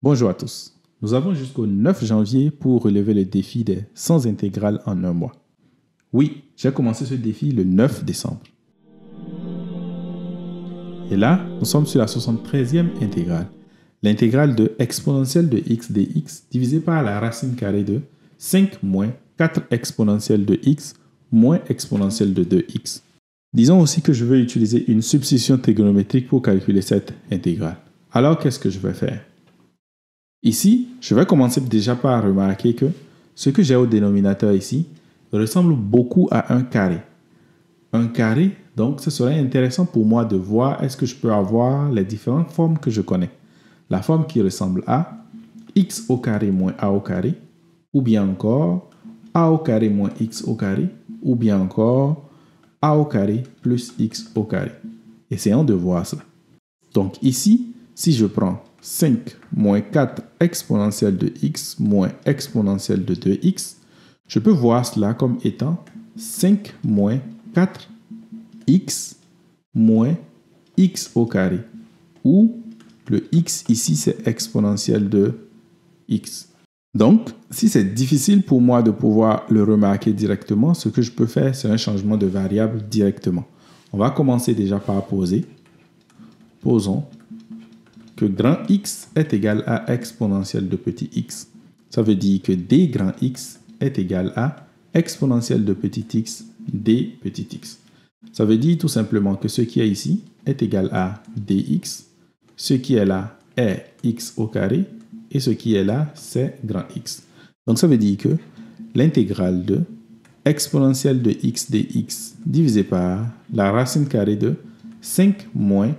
Bonjour à tous. Nous avons jusqu'au 9 janvier pour relever le défi des 100 intégrales en un mois. Oui, j'ai commencé ce défi le 9 décembre. Et là, nous sommes sur la 73e intégrale. L'intégrale de exponentielle de x dx divisée par la racine carrée de 5 moins 4 exponentielle de x moins exponentielle de 2x. Disons aussi que je veux utiliser une substitution trigonométrique pour calculer cette intégrale. Alors, qu'est-ce que je vais faire? Ici, je vais commencer déjà par remarquer que ce que j'ai au dénominateur ici ressemble beaucoup à un carré. Un carré, donc ce serait intéressant pour moi de voir est-ce que je peux avoir les différentes formes que je connais. La forme qui ressemble à x au carré moins a au carré, ou bien encore a au carré moins x au carré, ou bien encore a au carré plus x au carré. Essayons de voir cela. Donc ici, si je prends 5 moins 4 exponentielle de x moins exponentielle de 2x, je peux voir cela comme étant 5 moins 4x moins x au carré, où le x ici c'est exponentielle de x. Donc, si c'est difficile pour moi de pouvoir le remarquer directement, ce que je peux faire, c'est un changement de variable directement. On va commencer déjà par poser. Posons que grand X est égal à exponentielle de petit x. Ça veut dire que d grand X est égal à exponentielle de petit x d petit x. Ça veut dire tout simplement que ce qui est ici est égal à dx, ce qui est là est x au carré, et ce qui est là, c'est grand X. Donc ça veut dire que l'intégrale de exponentielle de x dx divisé par la racine carrée de 5 moins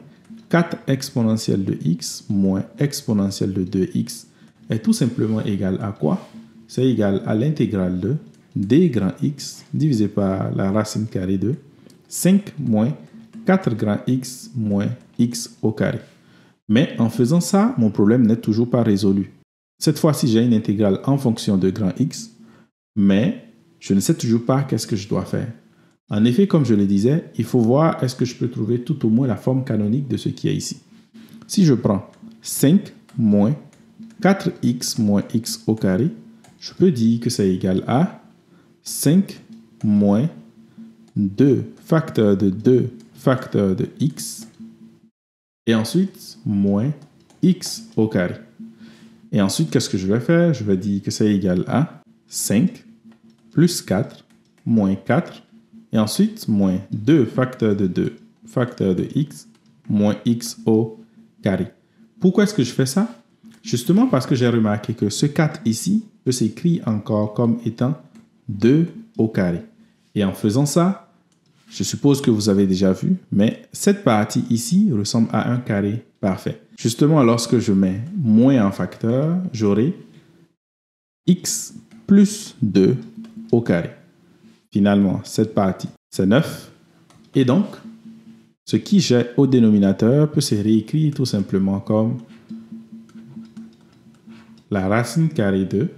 4 exponentielle de x moins exponentielle de 2x est tout simplement égal à quoi? C'est égal à l'intégrale de d grand X divisé par la racine carrée de 5 moins 4 grand X moins x au carré. Mais en faisant ça, mon problème n'est toujours pas résolu. Cette fois-ci, j'ai une intégrale en fonction de grand X, mais je ne sais toujours pas qu'est-ce que je dois faire. En effet, comme je le disais, il faut voir est-ce que je peux trouver tout au moins la forme canonique de ce qui est ici. Si je prends 5 moins 4x moins x au carré, je peux dire que c'est égal à 5 moins 2 facteur de 2 facteur de x et ensuite moins x au carré. Et ensuite, qu'est-ce que je vais faire? Je vais dire que c'est égal à 5 plus 4 moins 4 et ensuite moins 2 facteur de x moins x au carré. Pourquoi est-ce que je fais ça? Justement parce que j'ai remarqué que ce 4 ici peut s'écrire encore comme étant 2 au carré. Et en faisant ça, je suppose que vous avez déjà vu, mais cette partie ici ressemble à un carré parfait. Justement, lorsque je mets moins en facteur, j'aurai x plus 2 au carré. Finalement, cette partie, c'est 9. Et donc, ce qui j'ai au dénominateur peut se réécrire tout simplement comme la racine carrée de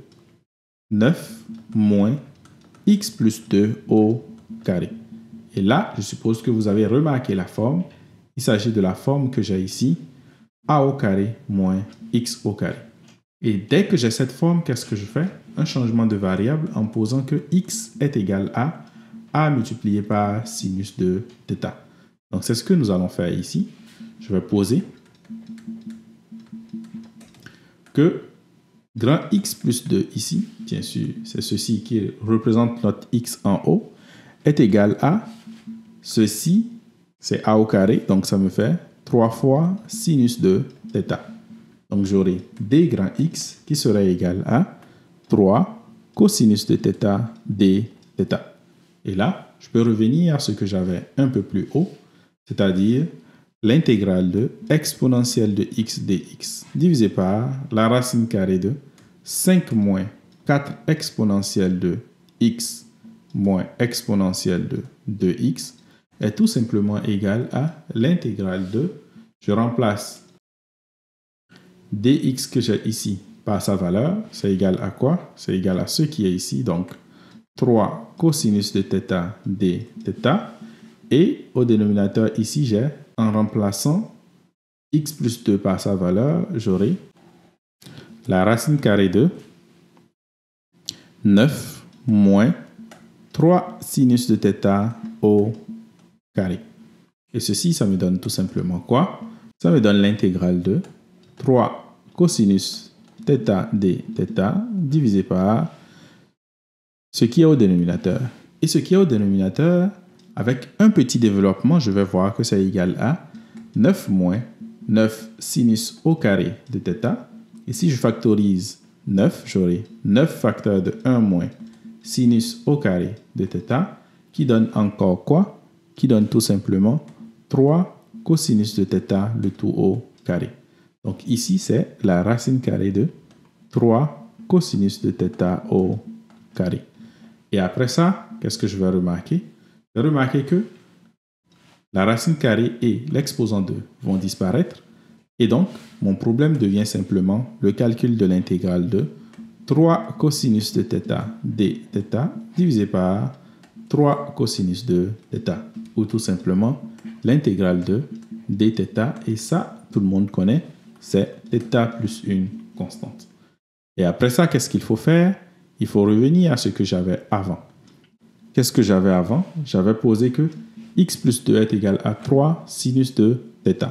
9 moins x plus 2 au carré. Et là, je suppose que vous avez remarqué la forme. Il s'agit de la forme que j'ai ici, a au carré moins x au carré. Et dès que j'ai cette forme, qu'est-ce que je fais? Un changement de variable en posant que x est égal à a multiplié par sinus de θ. Donc, c'est ce que nous allons faire ici. Je vais poser que grand X plus 2 ici, bien sûr, c'est ceci qui représente notre x en haut, est égal à ceci, c'est a au carré, donc ça me fait 3 fois sinus de θ. Donc j'aurai d grand X qui serait égal à 3 cosinus de θ d θ. Et là, je peux revenir à ce que j'avais un peu plus haut, c'est-à-dire l'intégrale de exponentielle de x dx divisé par la racine carrée de 5 moins 4 exponentielle de x moins exponentielle de 2x est tout simplement égal à l'intégrale de, je remplace dx que j'ai ici par sa valeur, c'est égal à quoi? C'est égal à ce qui est ici, donc 3 cosinus de θ d θ. Et au dénominateur ici, j'ai, en remplaçant x plus 2 par sa valeur, j'aurai la racine carrée de 9 moins 3 sinus de θ au carré. Et ceci, ça me donne tout simplement quoi? Ça me donne l'intégrale de 3 cosinus θ d θ divisé par ce qui est au dénominateur. Et ce qui est au dénominateur, avec un petit développement, je vais voir que c'est égal à 9 moins 9 sinus au carré de θ. Et si je factorise 9, j'aurai 9 facteurs de 1 moins sinus au carré de θ, qui donne encore quoi? Qui donne tout simplement 3 cosinus de θ, le tout au carré. Donc ici, c'est la racine carrée de 3 cosinus de θ au carré. Et après ça, qu'est-ce que je vais remarquer? Je vais remarquer que la racine carrée et l'exposant 2 vont disparaître. Et donc, mon problème devient simplement le calcul de l'intégrale de 3 cosinus de θ d θ divisé par 3 cosinus de θ. Ou tout simplement l'intégrale de dθ. Et ça, tout le monde connaît, c'est θ plus une constante. Et après ça, qu'est-ce qu'il faut faire? Il faut revenir à ce que j'avais avant. Qu'est-ce que j'avais avant? J'avais posé que x plus 2 est égal à 3 sinus de θ.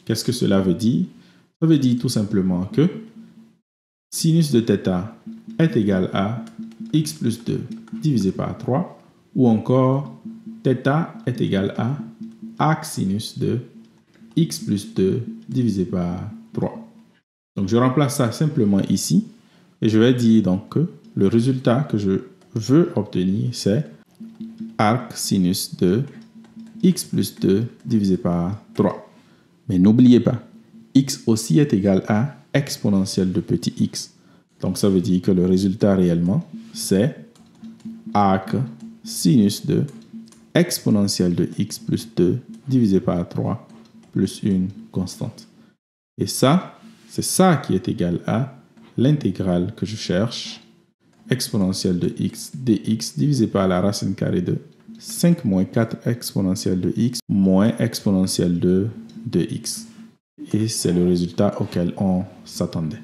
Qu'est-ce que cela veut dire? Ça veut dire tout simplement que sinus de θ est égal à x plus 2 divisé par 3, ou encore θ est égal à arc sinus de x plus 2 divisé par 3. Donc je remplace ça simplement ici, et je vais dire donc que le résultat que je veux obtenir, c'est arc sinus de x plus 2 divisé par 3. Mais n'oubliez pas, x aussi est égal à exponentielle de petit x. Donc ça veut dire que le résultat réellement, c'est arc sinus de exponentielle de x plus 2 divisé par 3 plus une constante. Et ça, c'est ça qui est égal à l'intégrale que je cherche, exponentielle de x dx divisé par la racine carrée de 5 moins 4 exponentielle de x moins exponentielle de x. Et c'est le résultat auquel on s'attendait.